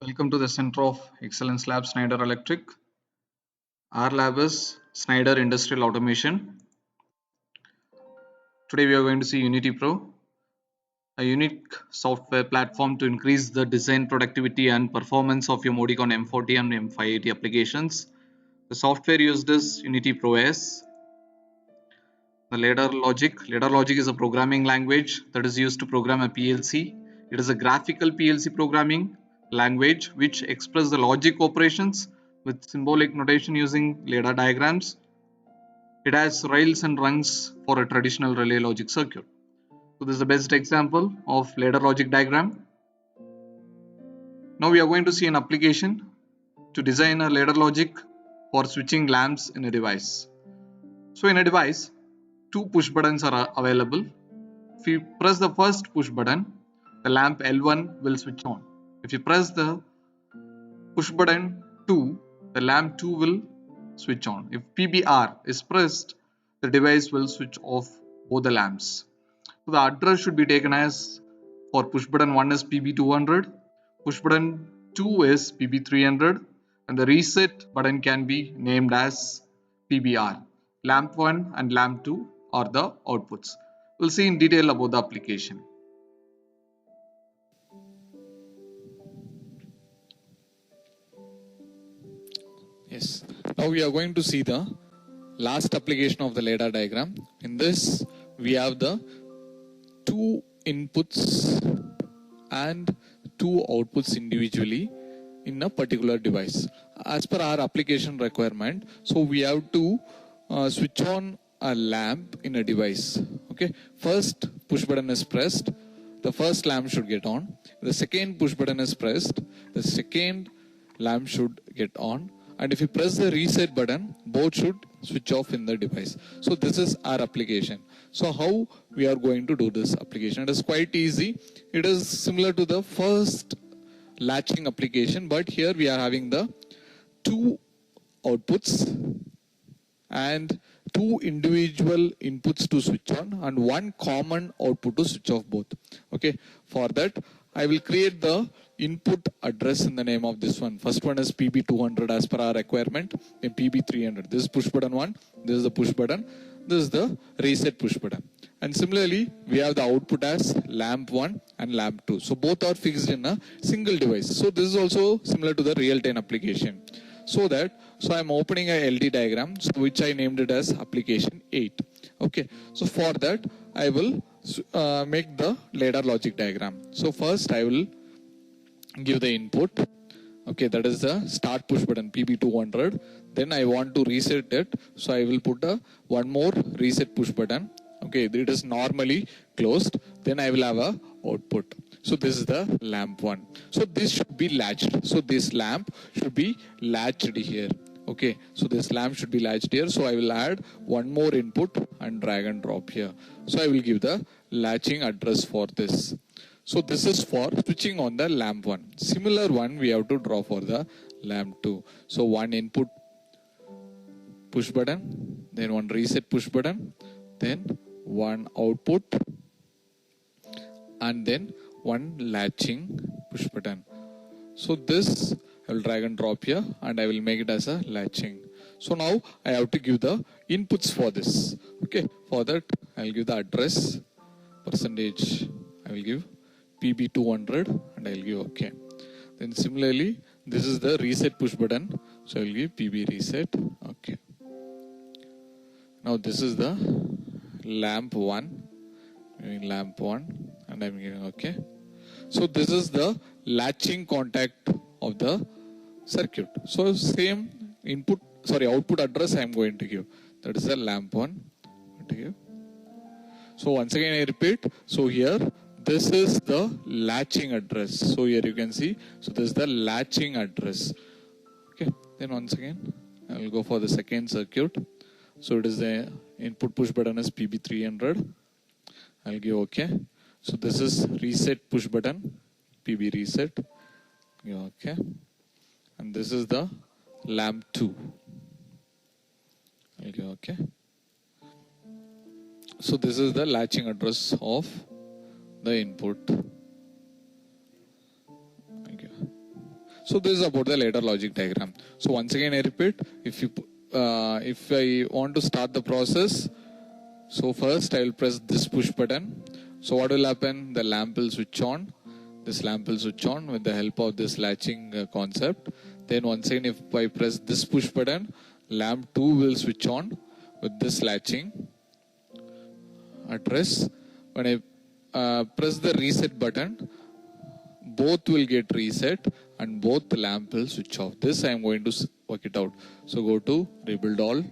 Welcome to the Center of Excellence Lab, Schneider Electric. Our lab is Schneider Industrial Automation. Today we are going to see Unity Pro, a unique software platform to increase the design productivity and performance of your Modicon M40 and M580 applications. The software used is Unity Pro S. The ladder logic. Ladder logic is a programming language that is used to program a PLC. It is a graphical PLC programming language which expresses the logic operations with symbolic notation using ladder diagrams. It has rails and rungs for a traditional relay logic circuit. So this is the best example of ladder logic diagram. Now we are going to see an application to design a ladder logic for switching lamps in a device. So in a device, two push buttons are available. If you press the first push button, the lamp L1 will switch on. If you press the push button 2, the lamp 2 will switch on. If PBR is pressed, the device will switch off both the lamps. So the address should be taken as for push button 1 is PB200, push button 2 is PB300, and the reset button can be named as PBR. Lamp 1 and lamp 2 are the outputs. We'll see in detail about the application. Yes. Now we are going to see the last application of the ladder diagram. In this, we have the two inputs and two outputs individually in a particular device. As per our application requirement, so we have to switch on a lamp in a device. Okay. First push button is pressed, the first lamp should get on. The second push button is pressed, the second lamp should get on. And if you press the reset button, both should switch off in the device. So this is our application. So how we are going to do this application? It is quite easy. It is similar to the first latching application, but here we are having the two outputs and two individual inputs to switch on and one common output to switch off both. Okay, for that I will create the input address in the name of this one. First one is PB200 as per our requirement, then PB300. This is push button 1, this is the push button, this is the reset push button. And similarly, we have the output as lamp 1 and lamp 2. So both are fixed in a single device. So this is also similar to the real-time application. So I am opening a LD diagram, so which I named it as application 8. Okay, so for that I will make the ladder logic diagram. So first I will give the input. Okay, that is the start push button PB200. Then I want to reset it, so I will put one more reset push button. Okay, it is normally closed. Then I will have a output. So this is the lamp 1. So this should be latched. So this lamp should be latched here. Okay, so this lamp should be latched here. So I will add one more input and drag and drop here. So I will give the latching address for this. So this is for switching on the lamp 1. Similar one we have to draw for the lamp 2. So one input push button, then one reset push button, then one output, and then one latching push button. So this I will drag and drop here and I will make it as a latching. So now I have to give the inputs for this. Okay, for that I will give the address percentage. I will give PB200 and I will give OK. Then similarly, this is the reset push button. So I will give PB reset. OK. Now this is the lamp 1. Lamp 1 and I am giving OK. So this is the latching contact of the circuit. So same output address I am going to give. That is the lamp 1. To give. So once again I repeat. So here this is the latching address. So here you can see. So this is the latching address. Okay. Then once again I will go for the second circuit. So it is the input push button is PB300. I will give OK. So this is reset push button, PB reset. Give OK. And this is the lamp 2. I will give OK. So this is the latching address of the input. So this is about the ladder logic diagram. So once again I repeat, if I want to start the process, so first I will press this push button. So what will happen? The lamp will switch on. This lamp will switch on with the help of this latching concept. Then once again if I press this push button, lamp 2 will switch on with this latching address. When I press the reset button, both will get reset and both the lamp will switch off. This I am going to work it out. So go to rebuild all.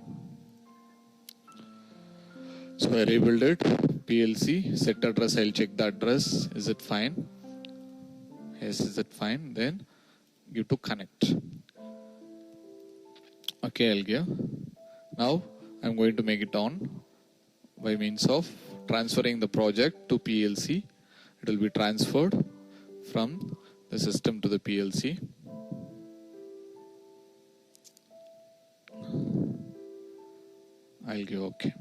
So I rebuild it, PLC, set address, I'll check the address, is it fine? Yes, is it fine? Then give to connect. Okay, I'll give. Now I'm going to make it on by means of transferring the project to PLC. It will be transferred from the system to the PLC. I'll give OK.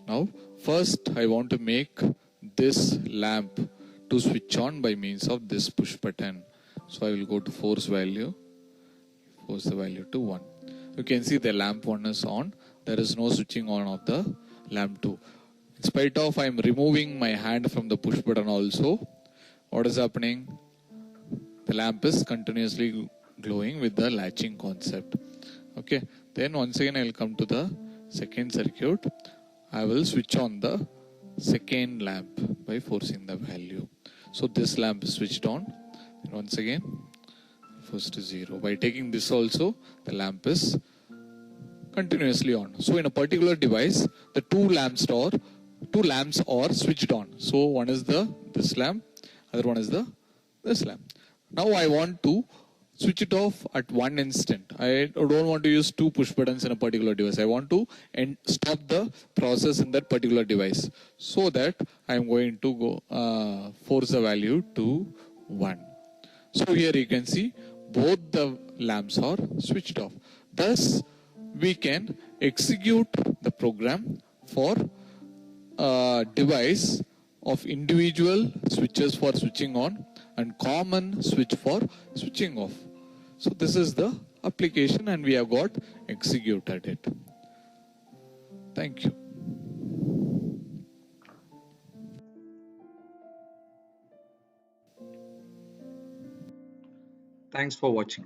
Now first I want to make this lamp to switch on by means of this push button. So I will go to force value, force the value to 1. You can see the lamp 1 is on. There is no switching on of the lamp 2. In spite of I am removing my hand from the push button also, what is happening? The lamp is continuously glowing with the latching concept. Okay. Then once again I will come to the second circuit. I will switch on the second lamp by forcing the value. So this lamp is switched on. And once again, first is 0. By taking this also, the lamp is continuously on. So in a particular device, the two lamps are switched on. So one is this lamp, other one is this lamp. Now I want to switch it off at one instant. I don't want to use two push buttons in a particular device. I want to stop the process in that particular device. So that I am going to go force the value to 1. So here you can see both the lamps are switched off. Thus we can execute the program for a device of individual switches for switching on and common switch for switching off. So this is the application and we have got executed it. Thank you. Thanks for watching.